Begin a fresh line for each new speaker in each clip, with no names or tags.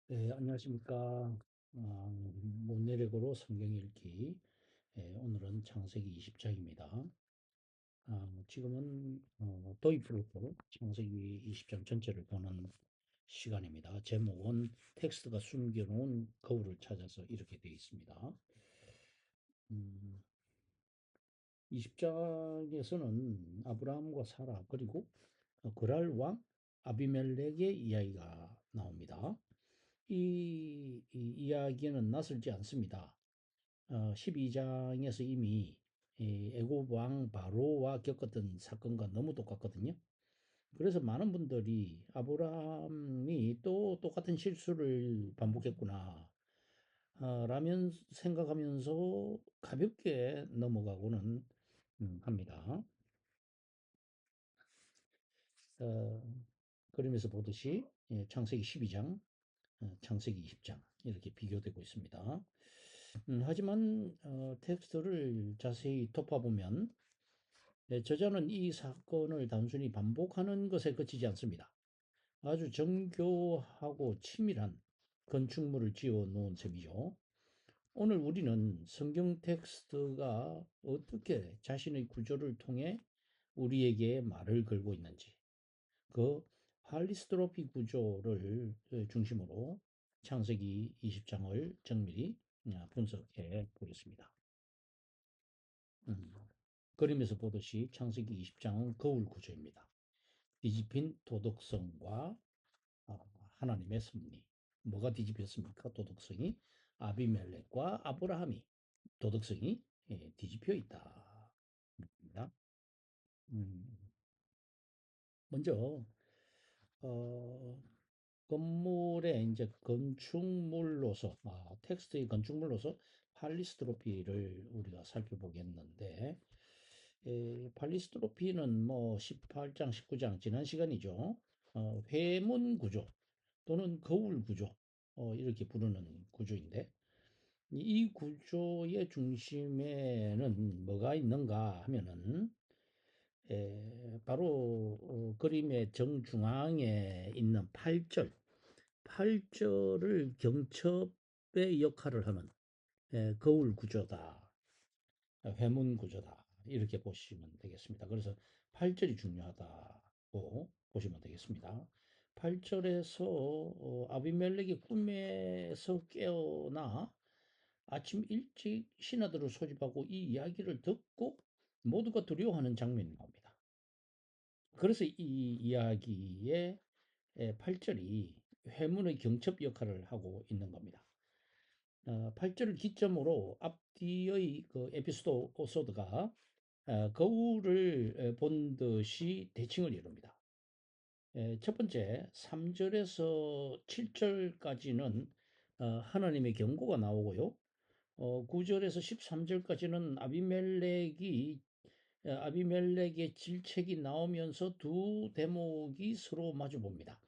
네, 안녕하십니까. 못 내력으로 성경 읽기. 오늘은 창세기 20장입니다. 지금은 도입부로 창세기 20장 전체를 보는 시간입니다. 제목은 텍스트가 숨겨놓은 거울을 찾아서 이렇게 되어 있습니다. 음, 20장에서는 아브라함과 사라 그리고 그랄 왕 아비멜렉의 이야기가 나옵니다. 이 이야기는 낯설지 않습니다. 12장에서 이미 애굽 왕 바로와 겪었던 사건과 너무 똑같거든요. 그래서 많은 분들이 아브라함이 또 똑같은 실수를 반복했구나 라면 생각하면서 가볍게 넘어가고는 합니다. 어, 그러면서 보듯이 창세기 12장, 창세기 20장 이렇게 비교되고 있습니다. 하지만 텍스트를 자세히 덮어보면 저자는 이 사건을 단순히 반복하는 것에 그치지 않습니다. 아주 정교하고 치밀한 건축물을 지어 놓은 셈이죠. 오늘 우리는 성경 텍스트가 어떻게 자신의 구조를 통해 우리에게 말을 걸고 있는지 그 할리스트로피 구조를 중심으로 창세기 20장을 정밀히 분석해 보겠습니다. 음, 그림에서 보듯이 창세기 20장은 거울 구조입니다. 뒤집힌 도덕성과 하나님의 섭리. 뭐가 뒤집혔습니까? 도덕성이 아비멜렉과 아브라함이 도덕성이 뒤집혀 있다. 음, 먼저 어, 건물의 이제 건축물로서 텍스트의 건축물로서 팔리스트로피를 우리가 살펴보겠는데 팔리스트로피는 뭐 18장, 19장 지난 시간이죠. 회문 구조 또는 거울 구조 이렇게 부르는 구조인데 이 구조의 중심에는 뭐가 있는가 하면은 바로 그림의 정중앙에 있는 8절, 8절을 경첩의 역할을 하는 거울 구조다, 회문 구조다 이렇게 보시면 되겠습니다. 그래서 8절이 중요하다고 보시면 되겠습니다. 8절에서 아비멜렉이 꿈에서 깨어나 아침 일찍 신하들을 소집하고 이 이야기를 듣고 모두가 두려워하는 장면이 나옵니다. 그래서 이 이야기의 8절이 회문의 경첩 역할을 하고 있는 겁니다. 8절을 기점으로 앞뒤의 그 에피소드가 거울을 본 듯이 대칭을 이룹니다. 첫 번째 3절에서 7절까지는 하나님의 경고가 나오고요. 9절에서 13절까지는 아비멜렉의 질책이 나오면서 두 대목이 서로 마주 봅니다.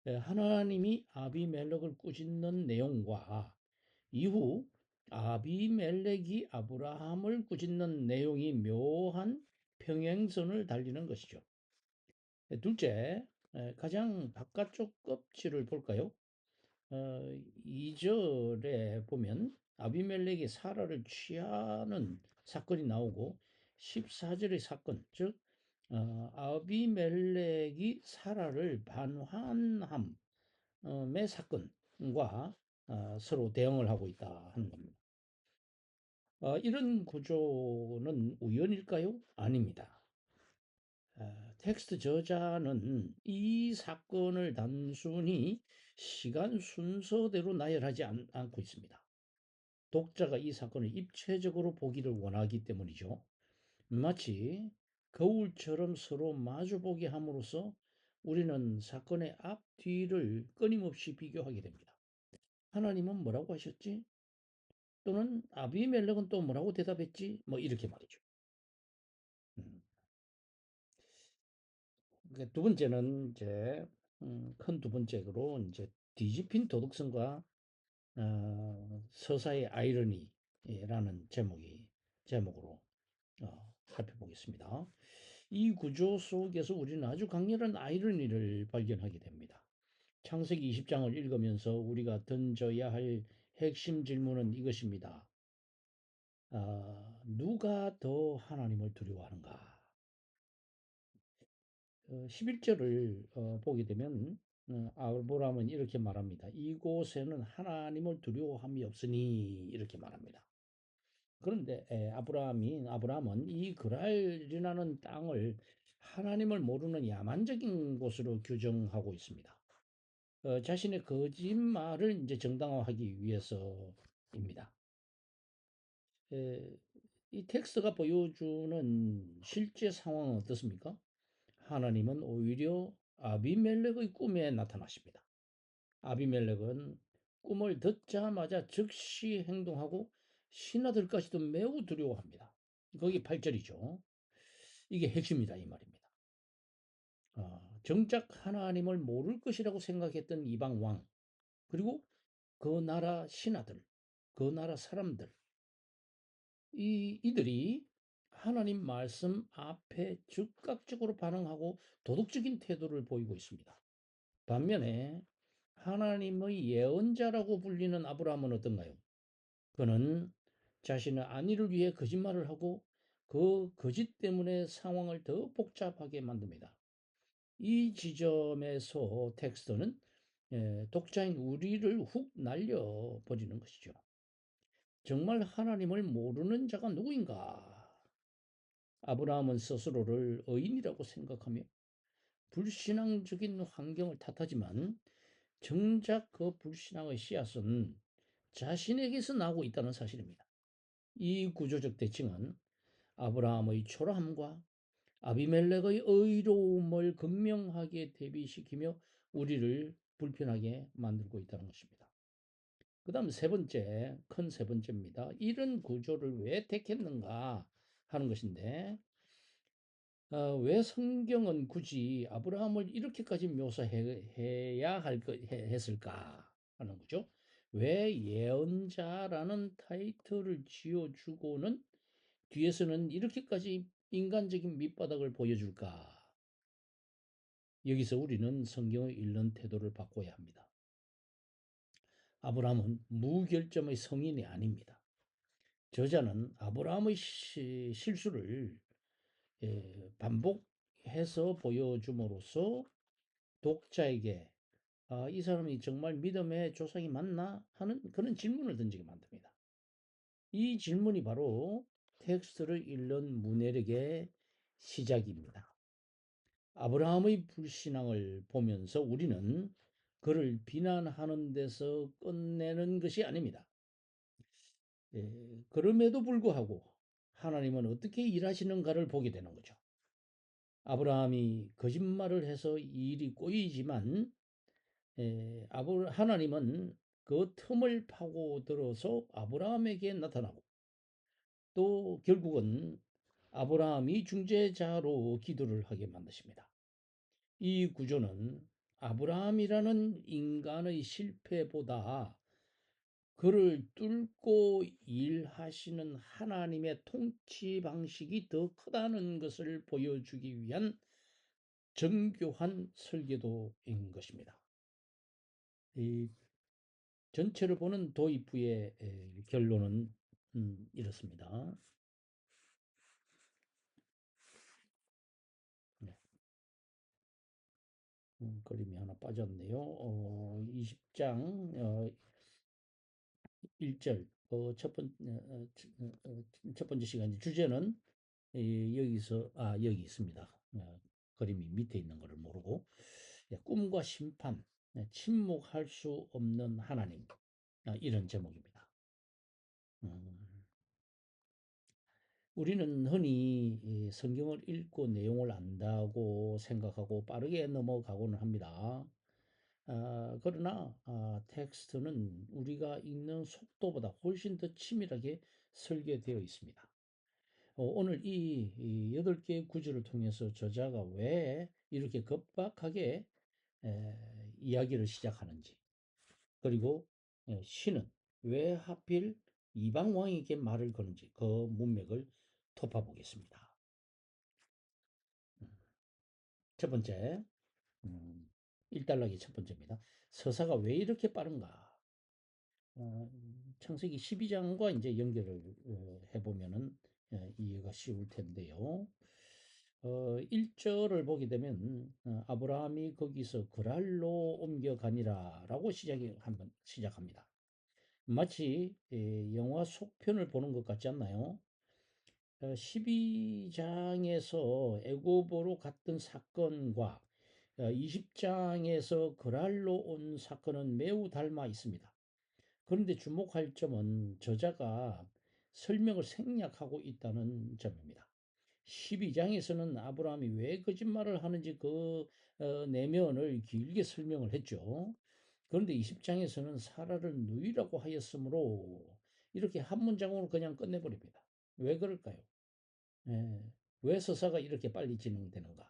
하나님이 아비멜렉을 꾸짖는 내용과 이후 아비멜렉이 아브라함을 꾸짖는 내용이 묘한 평행선을 달리는 것이죠. 둘째, 가장 바깥쪽 껍질을 볼까요? 2절에 보면 아비멜렉이 사라를 취하는 사건이 나오고 14절의 사건, 즉 아비멜렉이 사라를 반환함의 사건과 서로 대응을 하고 있다 하는 겁니다. 이런 구조는 우연일까요? 아닙니다. 텍스트 저자는 이 사건을 단순히 시간 순서대로 나열하지 않고 있습니다. 독자가 이 사건을 입체적으로 보기를 원하기 때문이죠. 마치 거울처럼 서로 마주보게 함으로써 우리는 사건의 앞뒤를 끊임없이 비교하게 됩니다. 하나님은 뭐라고 하셨지? 또는 아비멜렉은 또 뭐라고 대답했지? 뭐 이렇게 말이죠. 음. 그러니까 두 번째는 이제 큰 두 번째로 이제 뒤집힌 도덕성과 서사의 아이러니라는 제목으로 살펴보겠습니다. 이 구조 속에서 우리는 아주 강렬한 아이러니를 발견하게 됩니다. 창세기 20장을 읽으면서 우리가 던져야 할 핵심 질문은 이것입니다. 누가 더 하나님을 두려워하는가? 11절을 보게 되면 아브라함은 이렇게 말합니다. 이곳에는 하나님을 두려워함이 없으니 이렇게 말합니다. 그런데 아브라함은 이 그랄이라는 땅을 하나님을 모르는 야만적인 곳으로 규정하고 있습니다. 자신의 거짓말을 이제 정당화하기 위해서입니다. 에, 이 텍스트가 보여주는 실제 상황은 어떻습니까? 하나님은 오히려 아비멜렉의 꿈에 나타나십니다. 아비멜렉은 꿈을 듣자마자 즉시 행동하고 신하들까지도 매우 두려워합니다. 거기 8절이죠. 이게 핵심이다 이 말입니다. 정작 하나님을 모를 것이라고 생각했던 이방 왕 그리고 그 나라 신하들, 그 나라 사람들 이들이 하나님 말씀 앞에 즉각적으로 반응하고 도덕적인 태도를 보이고 있습니다. 반면에 하나님의 예언자라고 불리는 아브라함은 어떤가요? 그는 자신의 안위를 위해 거짓말을 하고 그 거짓 때문에 상황을 더 복잡하게 만듭니다. 이 지점에서 텍스트는 독자인 우리를 훅 날려버리는 것이죠. 정말 하나님을 모르는 자가 누구인가? 아브라함은 스스로를 의인이라고 생각하며 불신앙적인 환경을 탓하지만 정작 그 불신앙의 씨앗은 자신에게서 나오고 있다는 사실입니다. 이 구조적 대칭은 아브라함의 초라함과 아비멜렉의 의로움을 극명하게 대비시키며 우리를 불편하게 만들고 있다는 것입니다. 그 다음 큰 세 번째입니다. 이런 구조를 왜 택했는가 하는 것인데, 왜 성경은 굳이 아브라함을 이렇게까지 묘사해야 했을까 하는 거죠. 왜 예언자라는 타이틀을 지어주고는 뒤에서는 이렇게까지 인간적인 밑바닥을 보여줄까? 여기서 우리는 성경을 읽는 태도를 바꿔야 합니다. 아브라함은 무결점의 성인이 아닙니다. 저자는 아브라함의 실수를 반복해서 보여줌으로써 독자에게 이 사람이 정말 믿음의 조상이 맞나 하는 그런 질문을 던지게 만듭니다. 이 질문이 바로 텍스트를 읽는 문해력의 시작입니다. 아브라함의 불신앙을 보면서 우리는 그를 비난하는 데서 끝내는 것이 아닙니다. 그럼에도 불구하고 하나님은 어떻게 일하시는가를 보게 되는 거죠. 아브라함이 거짓말을 해서 일이 꼬이지만 하나님은 그 틈을 파고들어서 아브라함에게 나타나고 또 결국은 아브라함이 중재자로 기도를 하게 만드십니다. 이 구조는 아브라함이라는 인간의 실패보다 그를 뚫고 일하시는 하나님의 통치 방식이 더 크다는 것을 보여주기 위한 정교한 설계도인 것입니다. 이 전체를 보는 도입부의 결론은 이렇습니다. 네. 그림이 하나 빠졌네요. 20장 1절 첫 번째 시간 주제는 여기서 여기 있습니다. 그림이 밑에 있는 것을 모르고 꿈과 심판, 침묵할 수 없는 하나님 이런 제목입니다. 음, 우리는 흔히 성경을 읽고 내용을 안다고 생각하고 빠르게 넘어가고는 합니다. 그러나 텍스트는 우리가 읽는 속도보다 훨씬 더 치밀하게 설계되어 있습니다. 오늘 이 8개의 구절을 통해서 저자가 왜 이렇게 급박하게 이야기를 시작하는지 그리고 신은 왜 하필 이방 왕에게 말을 거는지 그 문맥을 톱어보겠습니다. 첫 번째, 음, 일단락이 첫 번째입니다. 서사가 왜 이렇게 빠른가? 어, 창세기 12장과 이제 연결을 해보면은 이해가 쉬울 텐데요. 1절을 보게 되면 아브라함이 거기서 그랄로 옮겨가니라라고 시작합니다. 마치 영화 속편을 보는 것 같지 않나요? 12장에서 애굽으로 갔던 사건과 20장에서 그랄로 온 사건은 매우 닮아 있습니다. 그런데 주목할 점은 저자가 설명을 생략하고 있다는 점입니다. 12장에서는 아브라함이 왜 거짓말을 하는지 그 내면을 길게 설명을 했죠. 그런데 20장에서는 사라를 누이라고 하였으므로 이렇게 한 문장으로 그냥 끝내버립니다. 왜 그럴까요? 예, 왜 서사가 이렇게 빨리 진행되는가?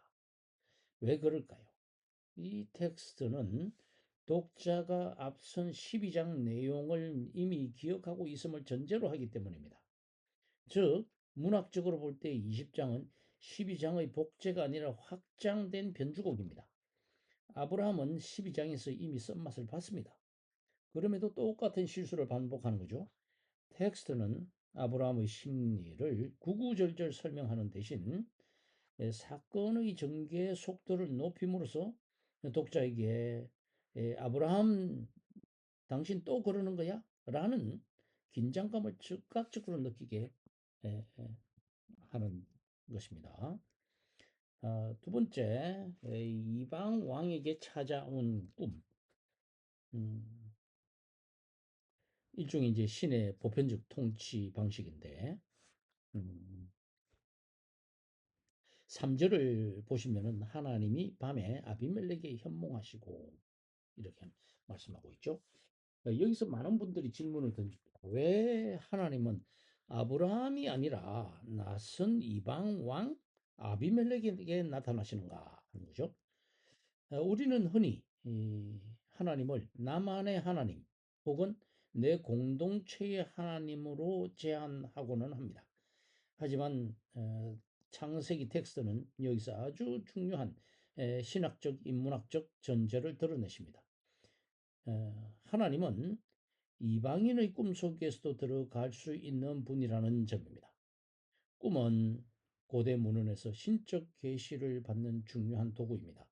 왜 그럴까요? 이 텍스트는 독자가 앞선 12장 내용을 이미 기억하고 있음을 전제로 하기 때문입니다. 즉, 문학적으로 볼 때 20장은 12장의 복제가 아니라 확장된 변주곡입니다. 아브라함은 12장에서 이미 쓴맛을 봤습니다. 그럼에도 똑같은 실수를 반복하는 거죠. 텍스트는 아브라함의 심리를 구구절절 설명하는 대신 사건의 전개 속도를 높임으로써 독자에게 아브라함 당신 또 그러는 거야? 라는 긴장감을 즉각적으로 느끼게 하는 것입니다. 두 번째, 이방 왕에게 찾아온 꿈. 음, 일종의 이제 신의 보편적 통치 방식인데, 음, 3절을 보시면은 하나님이 밤에 아비멜렉에 현몽하시고 이렇게 말씀하고 있죠. 여기서 많은 분들이 질문을 던집니다. 왜 하나님은 아브라함이 아니라 낯선 이방 왕 아비멜렉에게 나타나시는가 하는 거죠. 우리는 흔히 하나님을 나만의 하나님 혹은 내 공동체의 하나님으로 제한하고는 합니다. 하지만 창세기 텍스트는 여기서 아주 중요한 신학적 인문학적 전제를 드러내십니다. 하나님은 이방인의 꿈속에서도 들어갈 수 있는 분이라는 점입니다. 꿈은 고대 문헌에서 신적 계시를 받는 중요한 도구입니다.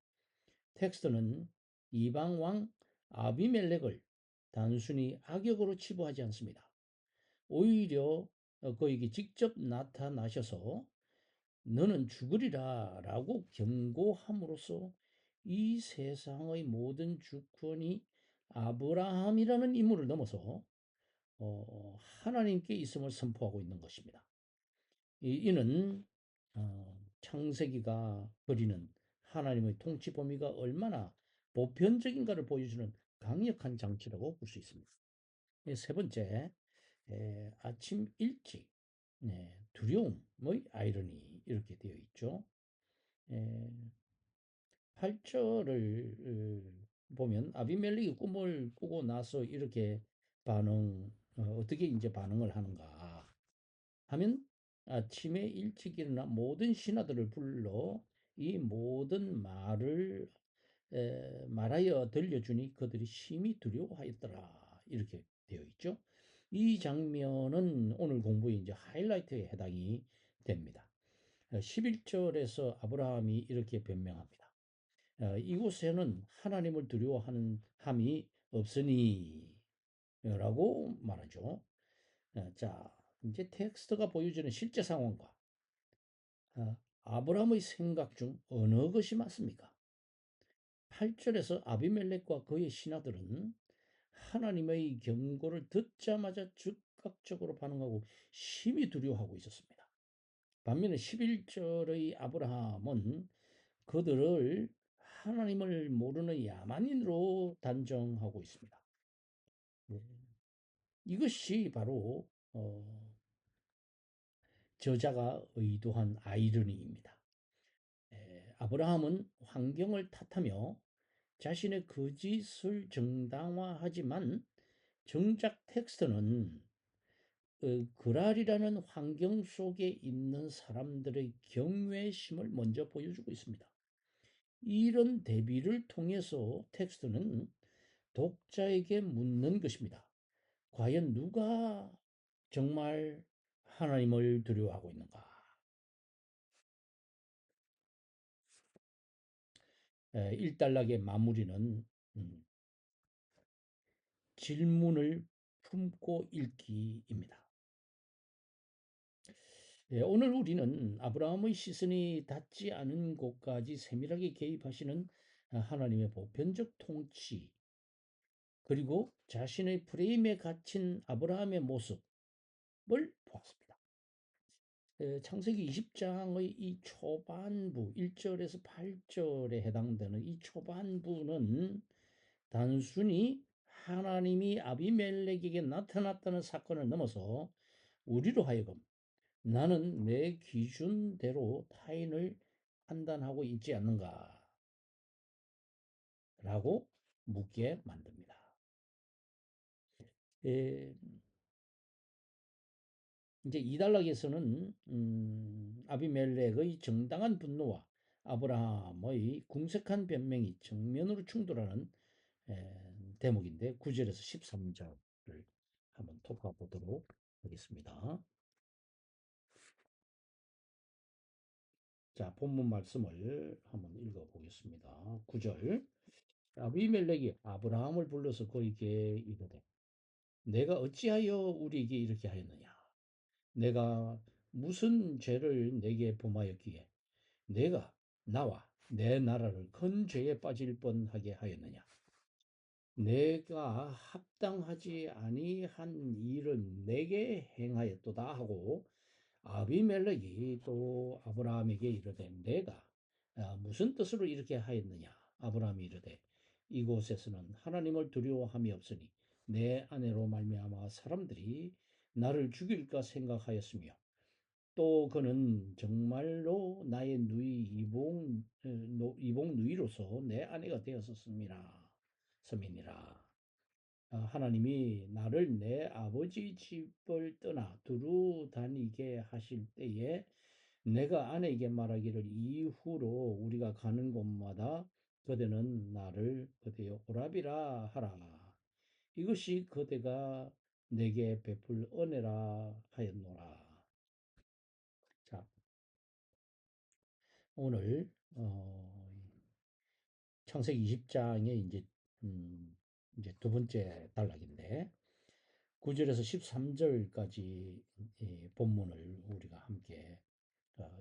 텍스트는 이방 왕 아비멜렉을 단순히 악역으로 치부하지 않습니다. 오히려 그에게 직접 나타나셔서 너는 죽으리라 라고 경고함으로써 이 세상의 모든 주권이 아브라함이라는 인물을 넘어서 하나님께 있음을 선포하고 있는 것입니다. 이는 창세기가 그리는 하나님의 통치 범위가 얼마나 보편적인가를 보여주는 강력한 장치라고 볼 수 있습니다. 세 번째, 아침 일찍 두려움의 아이러니 이렇게 되어 있죠. 8절을 보면 아비멜렉이 꿈을 꾸고 나서 이렇게 어떻게 이제 반응을 하는가 하면 아침에 일찍 일어나 모든 신하들을 불러 이 모든 말을 말하여 들려주니 그들이 심히 두려워하였더라 이렇게 되어 있죠. 이 장면은 오늘 공부의 이제 하이라이트에 해당이 됩니다. 11절에서 아브라함이 이렇게 변명합니다. 이곳에는 하나님을 두려워하는 함이 없으니 라고 말하죠. 자, 이제 텍스트가 보여주는 실제 상황과 아브라함의 생각 중 어느 것이 맞습니까? 8절에서 아비멜렉과 그의 신하들은 하나님의 경고를 듣자마자 즉각적으로 반응하고 심히 두려워하고 있었습니다. 반면에 11절의 아브라함은 그들을 하나님을 모르는 야만인으로 단정하고 있습니다. 네. 이것이 바로 저자가 의도한 아이러니입니다. 아브라함은 환경을 탓하며 자신의 거짓을 정당화하지만 정작 텍스트는 그랄이라는 환경 속에 있는 사람들의 경외심을 먼저 보여주고 있습니다. 이런 대비를 통해서 텍스트는 독자에게 묻는 것입니다. 과연 누가 정말 하나님을 두려워하고 있는가? 일단락의 마무리는 질문을 품고 읽기입니다. 오늘 우리는 아브라함의 시선이 닿지 않은 곳까지 세밀하게 개입하시는 하나님의 보편적 통치, 그리고 자신의 프레임에 갇힌 아브라함의 모습을 보았습니다. 창세기 20장의 이 초반부 1절에서 8절에 해당되는 이 초반부는 단순히 하나님이 아비멜렉에게 나타났다는 사건을 넘어서 우리로 하여금 나는 내 기준대로 타인을 판단하고 있지 않는가 라고 묻게 만듭니다. 에, 이제 이단락에서는 아비멜렉의 정당한 분노와 아브라함의 궁색한 변명이 정면으로 충돌하는 대목인데 9절에서 13절을 한번 통과 보도록 하겠습니다. 자, 본문 말씀을 한번 읽어 보겠습니다. 9절. 아비멜렉이 아브라함을 불러서 그에게 이르되 내가 어찌하여 우리에게 이렇게 하였느냐? 내가 무슨 죄를 내게 범하였기에 내가 나와 내 나라를 큰 죄에 빠질 뻔하게 하였느냐? 내가 합당하지 아니한 일은 내게 행하였도다 하고 아비멜렉이 또 아브라함에게 이르되 내가 무슨 뜻으로 이렇게 하였느냐? 아브라함이 이르되 이곳에서는 하나님을 두려워함이 없으니 내 아내로 말미암아 사람들이 나를 죽일까 생각하였으며 또 그는 정말로 나의 누이 이복 누이로서 내 아내가 되었었습니다. 서민이라. 하나님이 나를 내 아버지 집을 떠나 두루 다니게 하실 때에 내가 아내에게 말하기를 이후로 우리가 가는 곳마다 그대는 나를 그대여 오라비라 하라. 이것이 그대가 내게 베풀 은혜라 하였노라. 자, 오늘 창세기 20장의 이제 두 번째 단락인데 9절에서 13절까지 본문을 우리가 함께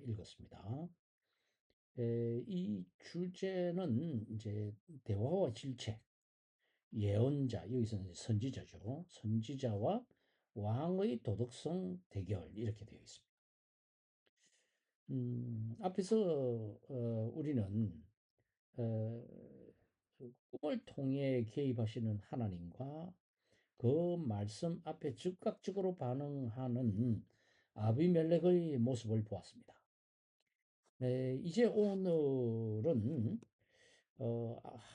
읽었습니다. 이 주제는 이제 대화와 질책, 예언자, 여기서는 선지자죠. 선지자와 왕의 도덕성 대결 이렇게 되어 있습니다. 앞에서 우리는 어, 꿈을 통해 개입하시는 하나님과 그 말씀 앞에 즉각적으로 반응하는 아비멜렉의 모습을 보았습니다. 이제 오늘은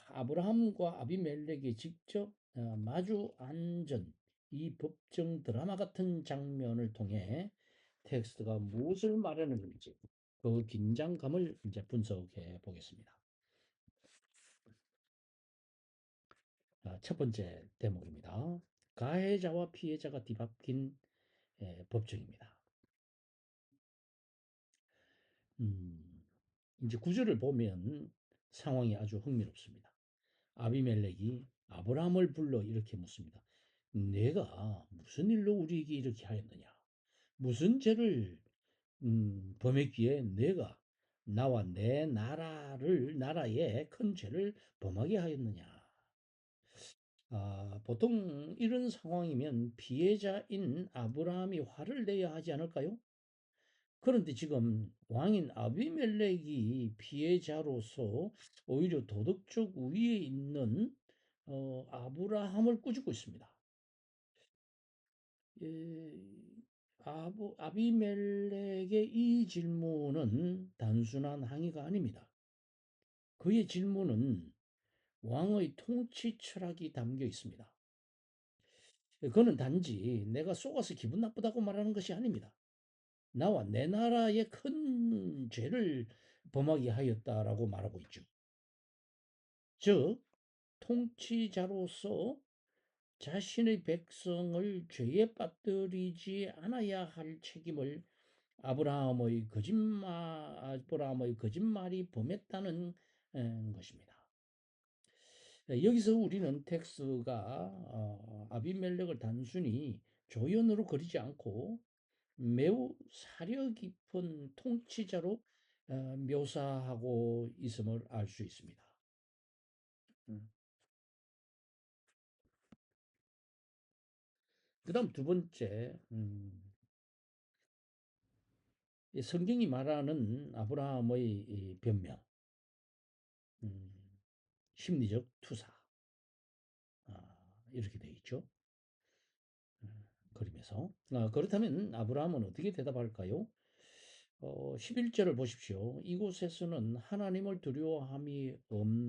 아브라함과 아비멜렉이 직접 마주 앉은 이 법정 드라마 같은 장면을 통해 텍스트가 무엇을 말하는지 그 긴장감을 이제 분석해 보겠습니다. 첫 번째 대목입니다. 가해자와 피해자가 뒤바뀐 법정입니다. 이제 구절을 보면 상황이 아주 흥미롭습니다. 아비멜렉이 아브라함을 불러 이렇게 묻습니다. 내가 무슨 일로 우리에게 이렇게 하였느냐? 무슨 죄를 범했기에 내가 나와 내 나라에 큰 죄를 범하게 하였느냐? 보통 이런 상황이면 피해자인 아브라함이 화를 내야 하지 않을까요? 그런데 지금 왕인 아비멜렉이 피해자로서 오히려 도덕적 우위에 있는 아브라함을 꾸짖고 있습니다. 예, 아비멜렉의 이 질문은 단순한 항의가 아닙니다. 그의 질문은 왕의 통치 철학이 담겨 있습니다. 그는 단지 내가 속아서 기분 나쁘다고 말하는 것이 아닙니다. 나와 내 나라에 큰 죄를 범하게 하였다라고 말하고 있죠. 즉 통치자로서 자신의 백성을 죄에 빠뜨리지 않아야 할 책임을 아브라함의 거짓말이 범했다는 것입니다. 여기서 우리는 텍스가 아비멜렉을 단순히 조연으로 그리지 않고 매우 사려 깊은 통치자로 묘사하고 있음을 알 수 있습니다. 그 다음 두 번째, 성경이 말하는 아브라함의 변명, 심리적 투사, 이렇게 되어 있죠. 그림에서. 그렇다면 아브라함은 어떻게 대답할까요? 11절을 보십시오. 이곳에서는 하나님을 두려워함이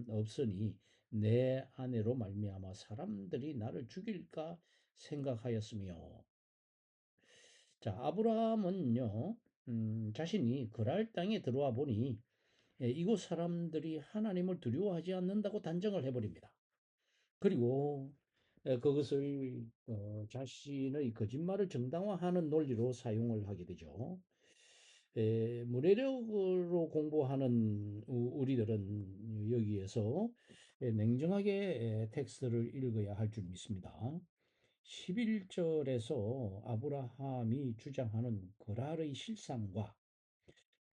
없으니 내 아내로 말미암아 사람들이 나를 죽일까 생각하였으며. 자, 아브라함은요, 자신이 그랄 땅에 들어와 보니 이곳 사람들이 하나님을 두려워하지 않는다고 단정을 해버립니다. 그리고 그것을 자신의 거짓말을 정당화하는 논리로 사용을 하게 되죠. 문해력으로 공부하는 우리들은 여기에서 냉정하게 텍스트를 읽어야 할 줄 믿습니다. 11절에서 아브라함이 주장하는 거랄의 실상과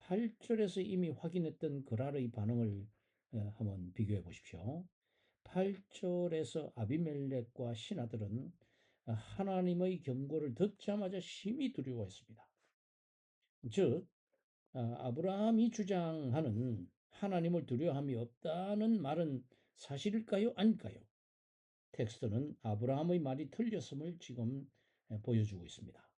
8절에서 이미 확인했던 거랄의 반응을 한번 비교해 보십시오. 8절에서 아비멜렉과 신하들은 하나님의 경고를 듣자마자 심히 두려워했습니다. 즉 아브라함이 주장하는 하나님을 두려워함이 없다는 말은 사실일까요? 아닐까요? 텍스트는 아브라함의 말이 틀렸음을 지금 보여주고 있습니다.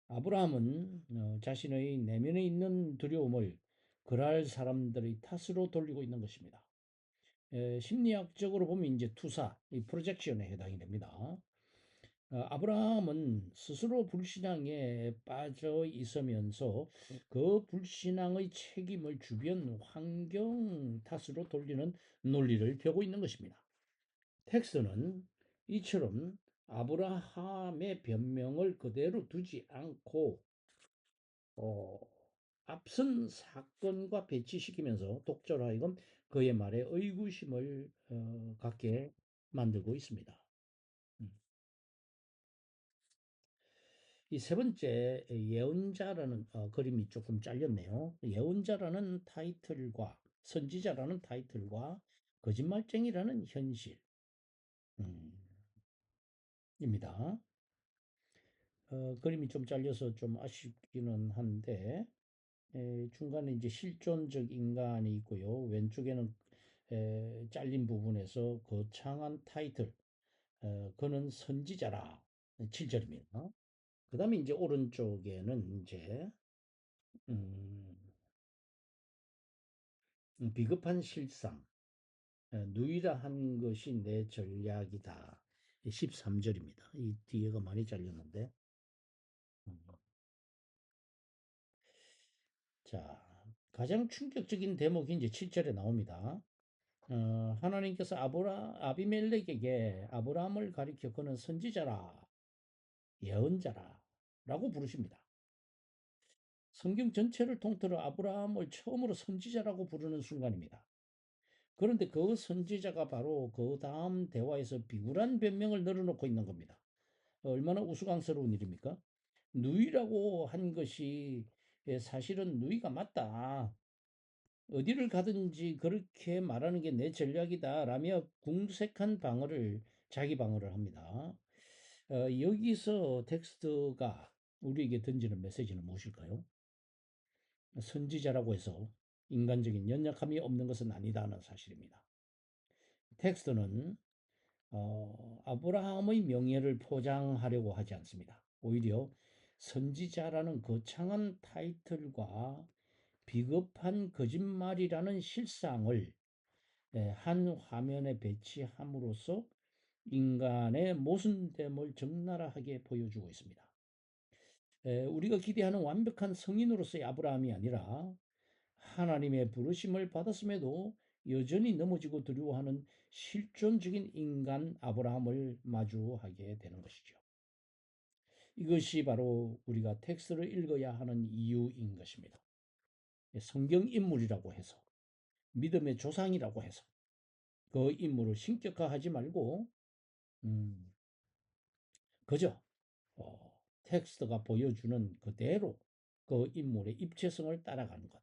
아브라함은 자신의 내면에 있는 두려움을 그랄 사람들의 탓으로 돌리고 있는 것입니다. 심리학적으로 보면 이제 투사, 이 프로젝션에 해당이 됩니다. 아브라함은 스스로 불신앙에 빠져 있으면서 그 불신앙의 책임을 주변 환경 탓으로 돌리는 논리를 펴고 있는 것입니다. 텍스는 이처럼 아브라함의 변명을 그대로 두지 않고 앞선 사건과 배치시키면서 독자로 하여금 그의 말에 의구심을 갖게 만들고 있습니다. 이 세 번째 예언자라는 그림이 조금 잘렸네요. 예언자라는 타이틀과 선지자라는 타이틀과 거짓말쟁이라는 현실 입니다. 그림이 좀 잘려서 좀 아쉽기는 한데 중간에 이제 실존적 인간이 있고요. 왼쪽에는 잘린 부분에서 거창한 타이틀, 그는 선지자라 7절입니다. 그 다음에 이제 오른쪽에는 이제 음, 비겁한 실상, 누이라 한 것이 내 전략이다. 13절입니다. 이 뒤에가 많이 잘렸는데. 음. 자, 가장 충격적인 대목이 이제 7절에 나옵니다. 하나님께서 아비멜렉에게 아브라함을 가리켜 그는 선지자라, 예언자라 라고 부르십니다. 성경 전체를 통틀어 아브라함을 처음으로 선지자라고 부르는 순간입니다. 그런데 그 선지자가 바로 그 다음 대화에서 비굴한 변명을 늘어놓고 있는 겁니다. 얼마나 우스꽝스러운 일입니까? 누이라고 한 것이 사실은 누이가 맞다. 어디를 가든지 그렇게 말하는 게 내 전략이다 라며 궁색한 자기 방어를 합니다. 여기서 텍스트가 우리에게 던지는 메시지는 무엇일까요? 선지자라고 해서 인간적인 연약함이 없는 것은 아니다는 사실입니다. 텍스트는 아브라함의 명예를 포장하려고 하지 않습니다. 오히려 선지자라는 거창한 타이틀과 비겁한 거짓말이라는 실상을 한 화면에 배치함으로써 인간의 모순됨을 적나라하게 보여주고 있습니다. 우리가 기대하는 완벽한 성인으로서의 아브라함이 아니라 하나님의 부르심을 받았음에도 여전히 넘어지고 두려워하는 실존적인 인간 아브라함을 마주하게 되는 것이죠. 이것이 바로 우리가 텍스트를 읽어야 하는 이유인 것입니다. 성경 인물이라고 해서, 믿음의 조상이라고 해서 그 인물을 신격화하지 말고 음, 그저 텍스트가 보여주는 그대로 그 인물의 입체성을 따라가는 것.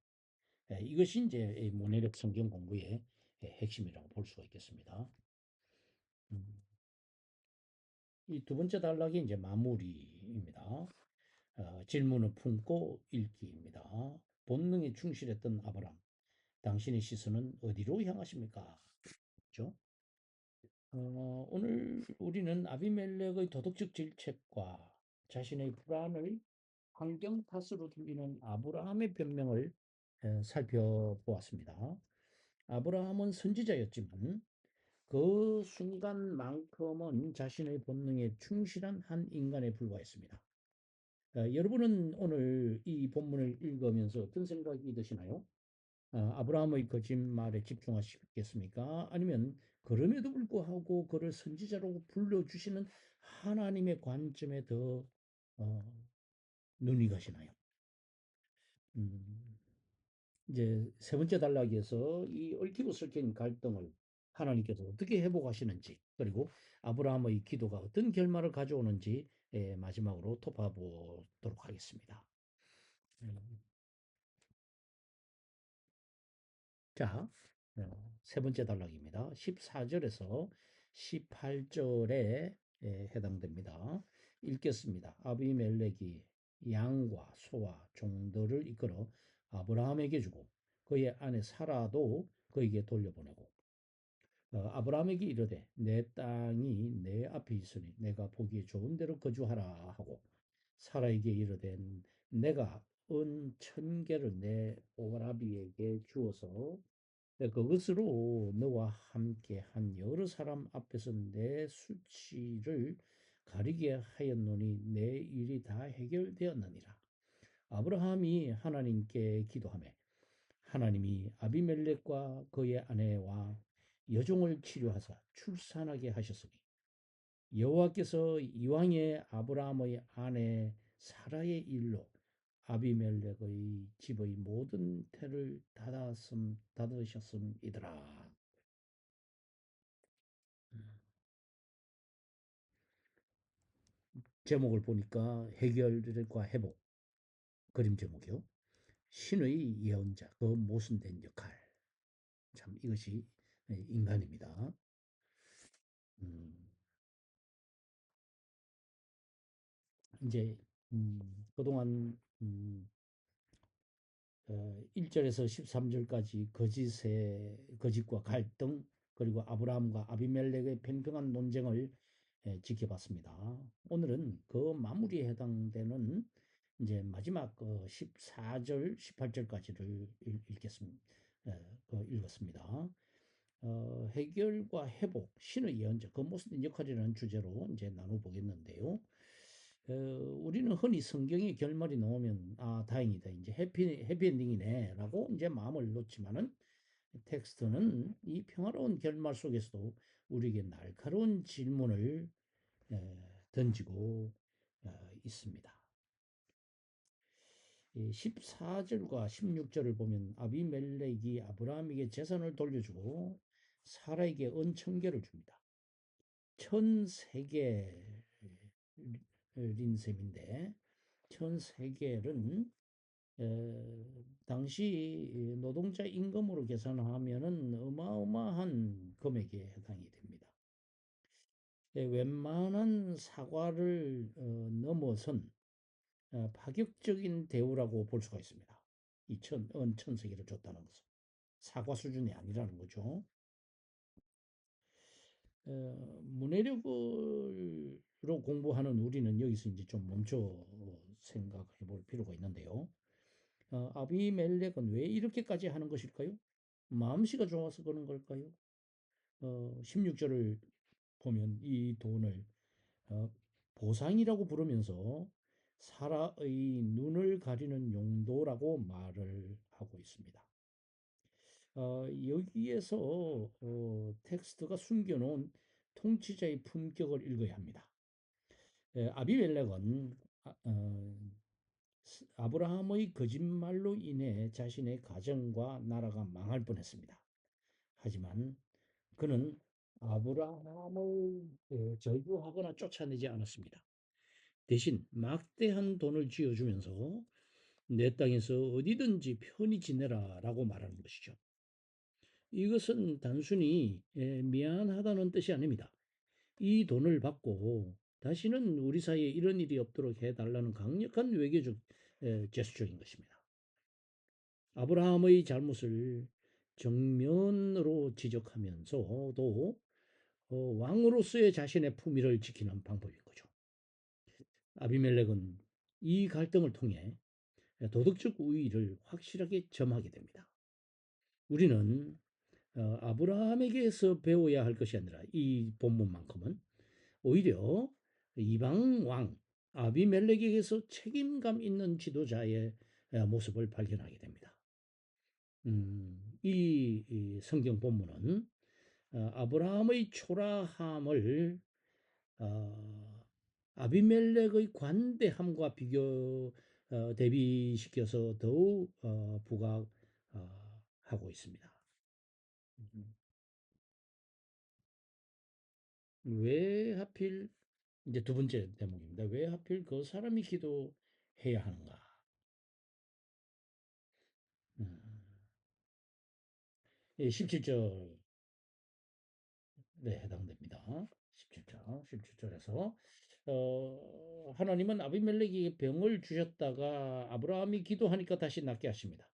이것이 이제 문해력 성경 공부의 핵심이라고 볼 수가 있겠습니다. 이 두 번째 단락이 이제 마무리입니다. 질문을 품고 읽기입니다. 본능에 충실했던 아브람, 당신의 시선은 어디로 향하십니까? 그렇죠? 오늘 우리는 아비멜렉의 도덕적 질책과 자신의 불안을 환경 탓으로 돌리는 아브라함의 변명을 살펴보았습니다. 아브라함은 선지자였지만 그 순간만큼은 자신의 본능에 충실한 한 인간에 불과했습니다. 여러분은 오늘 이 본문을 읽으면서 어떤 생각이 드시나요? 아브라함의 거짓말에 집중하시겠습니까? 아니면 그럼에도 불구하고 그를 선지자로 불러주시는 하나님의 관점에 더 어, 눈이 가시나요? 음, 이제 세 번째 단락에서 이 얽히고 설킨 갈등을 하나님께서 어떻게 회복하시는지, 그리고 아브라함의 기도가 어떤 결말을 가져오는지 마지막으로 톱어보도록 하겠습니다. 음, 자, 세 번째 단락입니다. 14절에서 18절에 해당됩니다. 읽겠습니다. 아비멜렉이 양과 소와 종들을 이끌어 아브라함에게 주고 그의 아내 사라도 그에게 돌려보내고 아브라함에게 이르되 내 땅이 내 앞에 있으니 내가 보기에 좋은 데로 거주하라 하고 사라에게 이르되 내가 은 1,000개를 내 오라비에게 주어서 그것으로 너와 함께 한 여러 사람 앞에서 내 수치를 가리게 하였노니 내 일이 다 해결되었느니라. 아브라함이 하나님께 기도하며 하나님이 아비멜렉과 그의 아내와 여종을 치료하사 출산하게 하셨으니 여호와께서 이왕의 아브라함의 아내 사라의 일로 아비멜렉의 집의 모든 태를 닫으셨음이더라. 제목을 보니까 해결과 회복, 그림 제목이요. 신의 예언자, 그 모순된 역할. 참 이것이 인간입니다. 음, 이제 그동안 1절에서 13절까지 거짓과 갈등, 그리고 아브라함과 아비멜렉의 팽팽한 논쟁을 지켜봤습니다. 오늘은 그 마무리에 해당되는 이제 마지막 14절, 18절까지를 읽겠습니다. 읽었습니다. 해결과 회복, 신의 예언자, 그 무슨 역할이라는 주제로 이제 나눠보겠는데요. 우리는 흔히 성경의 결말이 나오면 다행이다, 이제 해피엔딩이네라고 이제 마음을 놓지만은 텍스트는 이 평화로운 결말 속에서도 우리에게 날카로운 질문을 던지고 있습니다. 14절과 16절을 보면 아비멜렉이 아브라함에게 재산을 돌려주고 사라에게 은 1,000개를 줍니다. 1,003개 린셈인데 1,003개는 당시 노동자 임금으로 계산하면은 어마어마한 금액에 해당이 됩니다. 웬만한 사과를 넘어선 파격적인 대우라고 볼 수가 있습니다. 이 1,000세계를 줬다는 것은 사과 수준이 아니라는 거죠. 문해력으로 공부하는 우리는 여기서 이제 좀 멈춰 생각해 볼 필요가 있는데요. 아비멜렉은 왜 이렇게까지 하는 것일까요? 마음씨가 좋아서 그런 걸까요? 16절을 보면 이 돈을 어, 보상이라고 부르면서 사라의 눈을 가리는 용도라고 말을 하고 있습니다. 여기에서 텍스트가 숨겨놓은 통치자의 품격을 읽어야 합니다. 아비멜렉은 아브라함의 거짓말로 인해 자신의 가정과 나라가 망할 뻔했습니다. 하지만 그는 아브라함을 저주하거나 쫓아내지 않았습니다. 대신 막대한 돈을 쥐어주면서 내 땅에서 어디든지 편히 지내라라고 말하는 것이죠. 이것은 단순히 미안하다는 뜻이 아닙니다. 이 돈을 받고 다시는 우리 사이에 이런 일이 없도록 해달라는 강력한 외교적 제스처인 것입니다. 아브라함의 잘못을 정면으로 지적하면서도 왕으로서의 자신의 품위를 지키는 방법인 거죠. 아비멜렉은 이 갈등을 통해 도덕적 우위를 확실하게 점하게 됩니다. 우리는 아브라함에게서 배워야 할 것이 아니라 이 본문만큼은 오히려 이방 왕 아비멜렉에게서 책임감 있는 지도자의 모습을 발견하게 됩니다. 이 성경 본문은 아브라함의 초라함을 아비멜렉의 관대함과 대비시켜서 더욱 부각하고 있습니다. 왜 하필 이제 두 번째 대목입니다. 왜 하필 그 사람이 기도해야 하는가? 음, 17절 네, 해당됩니다. 17절, 17절에서 하나님은 아비멜렉에게 병을 주셨다가 아브라함이 기도하니까 다시 낫게 하십니다.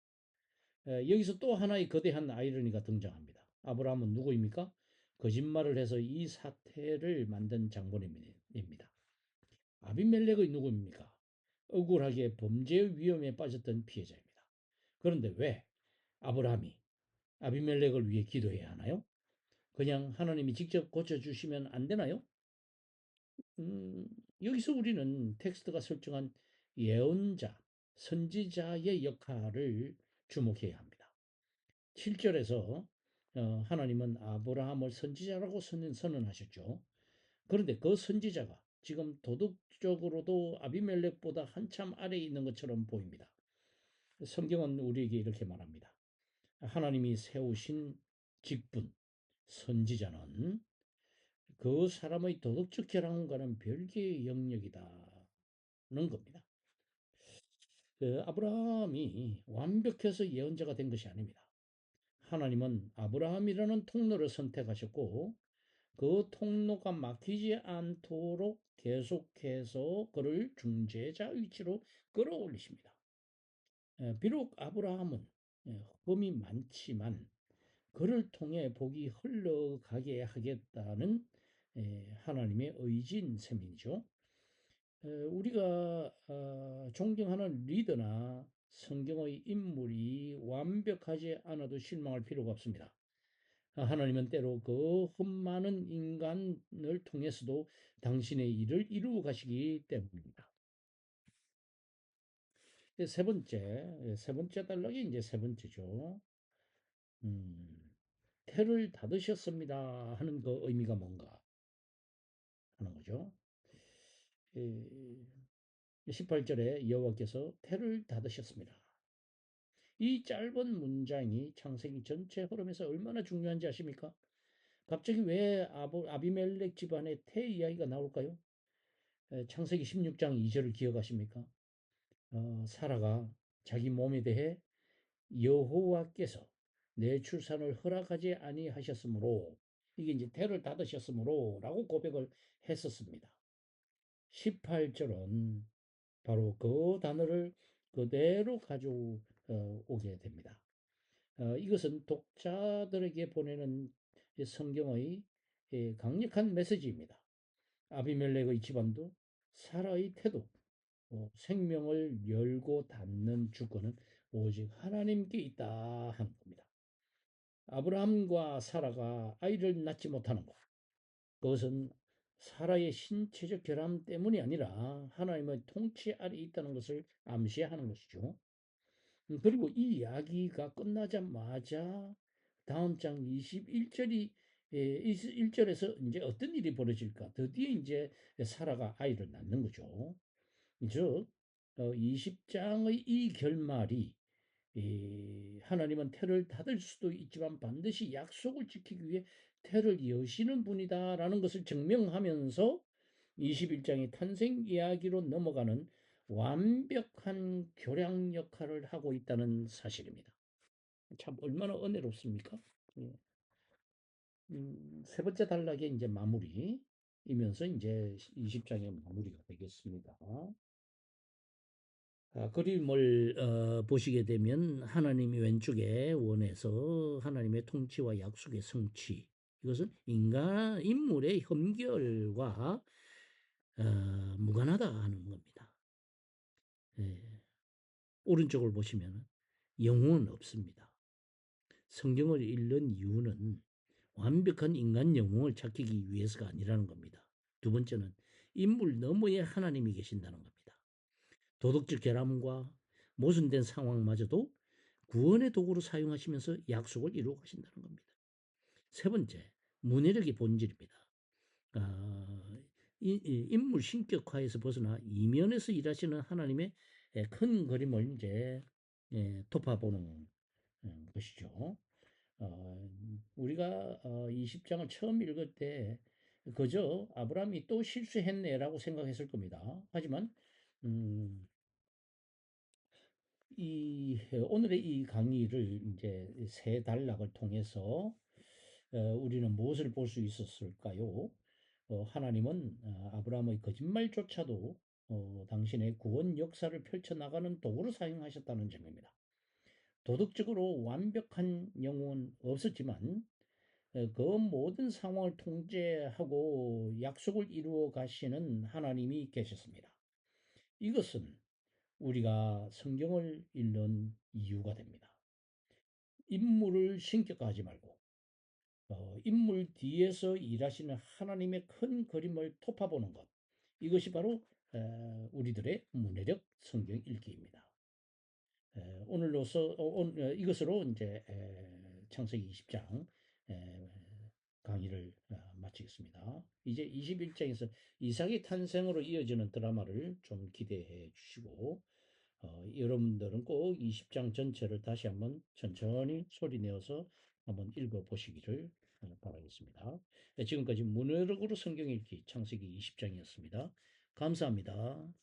여기서 또 하나의 거대한 아이러니가 등장합니다. 아브라함은 누구입니까? 거짓말을 해서 이 사태를 만든 장본인입니다. 아비멜렉의 누구입니까? 억울하게 범죄의 위험에 빠졌던 피해자입니다. 그런데 왜 아브라함이 아비멜렉을 위해 기도해야 하나요? 그냥 하나님이 직접 고쳐주시면 안 되나요? 음, 여기서 우리는 텍스트가 설정한 예언자, 선지자의 역할을 주목해야 합니다. 7절에서 하나님은 아브라함을 선지자라고 선언하셨죠. 그런데 그 선지자가 지금 도덕적으로도 아비멜렉보다 한참 아래에 있는 것처럼 보입니다. 성경은 우리에게 이렇게 말합니다. 하나님이 세우신 직분, 선지자는 그 사람의 도덕적 결함과는 별개의 영역이다는 겁니다. 아브라함이 완벽해서 예언자가 된 것이 아닙니다. 하나님은 아브라함이라는 통로를 선택하셨고 그 통로가 막히지 않도록 계속해서 그를 중재자 위치로 끌어올리십니다. 비록 아브라함은 흠이 많지만 그를 통해 복이 흘러가게 하겠다는 하나님의 의지인 셈이죠. 우리가 존경하는 리더나 성경의 인물이 완벽하지 않아도 실망할 필요가 없습니다. 하나님은 때로 그 흠 많은 인간을 통해서도 당신의 일을 이루어 가시기 때문입니다. 세 번째 단락이 이제 세 번째죠. 음, 태를 닫으셨습니다 하는 그 의미가 뭔가 하는 거죠. 18절에 여호와께서 태를 닫으셨습니다. 이 짧은 문장이 창세기 전체 흐름에서 얼마나 중요한지 아십니까? 갑자기 왜 아비멜렉 집안에 태 이야기가 나올까요? 창세기 16장 2절을 기억하십니까? 사라가 자기 몸에 대해 여호와께서 내 출산을 허락하지 아니하셨으므로 이게 이제 태를 닫으셨으므로라고 고백을 했었습니다. 18절은 바로 그 단어를 그대로 가져오게 됩니다. 이것은 독자들에게 보내는 성경의 강력한 메시지입니다. 아비멜렉의 집안도 사라의 태도, 생명을 열고 닫는 주권은 오직 하나님께 있다 하는 겁니다. 아브라함과 사라가 아이를 낳지 못하는 것, 그것은 사라의 신체적 결함 때문이 아니라 하나님의 통치 아래 있다는 것을 암시하는 것이죠. 그리고 이 이야기가 끝나자마자 다음 장 21절이 1절에서 이제 어떤 일이 벌어질까? 드디어 이제 사라가 아이를 낳는 거죠. 즉 20장의 이 결말이 하나님은 태를 닫을 수도 있지만 반드시 약속을 지키기 위해 태를 여시는 분이다라는 것을 증명하면서 21장의 탄생 이야기로 넘어가는 완벽한 교량 역할을 하고 있다는 사실입니다. 참 얼마나 은혜롭습니까? 예. 세 번째 단락의 이제 마무리이면서 이제 20장의 마무리가 되겠습니다. 그림을 보시게 되면 하나님이 왼쪽에 원해서 하나님의 통치와 약속의 성취, 이것은 인물의 험결과 무관하다 하는 겁니다. 예. 오른쪽을 보시면 영웅은 없습니다. 성경을 읽는 이유는 완벽한 인간 영웅을 찾기 위해서가 아니라는 겁니다. 두 번째는 인물 너머에 하나님이 계신다는 겁니다. 도덕적 결함과 모순된 상황마저도 구원의 도구로 사용하시면서 약속을 이루어 가신다는 겁니다. 세 번째, 문해력의 본질입니다. 인물 신격화에서 벗어나 이면에서 일하시는 하나님의 큰 그림을 이제 덮어보는 것이죠. 우리가 20장을 처음 읽을 때 그저 아브라함이 또 실수했네라고 생각했을 겁니다. 하지만 오늘의 이 강의를 이제 세 단락을 통해서 우리는 무엇을 볼 수 있었을까요? 하나님은 아브라함의 거짓말조차도 당신의 구원 역사를 펼쳐나가는 도구로 사용하셨다는 점입니다. 도덕적으로 완벽한 영웅은 없었지만 그 모든 상황을 통제하고 약속을 이루어 가시는 하나님이 계셨습니다. 이것은 우리가 성경을 읽는 이유가 됩니다. 인물을 신격화하지 말고 인물 뒤에서 일하시는 하나님의 큰 그림을 톱아보는 것, 이것이 바로 우리들의 문해력 성경 읽기입니다. 오늘로서 이것으로 이제 창세기 20장 강의를 마치겠습니다. 이제 21장에서 이삭의 탄생으로 이어지는 드라마를 좀 기대해 주시고 여러분들은 꼭 20장 전체를 다시 한번 천천히 소리 내어서 한번 읽어 보시기를 바라겠습니다. 지금까지 문해력으로 성경 읽기 창세기 20장이었습니다. 감사합니다.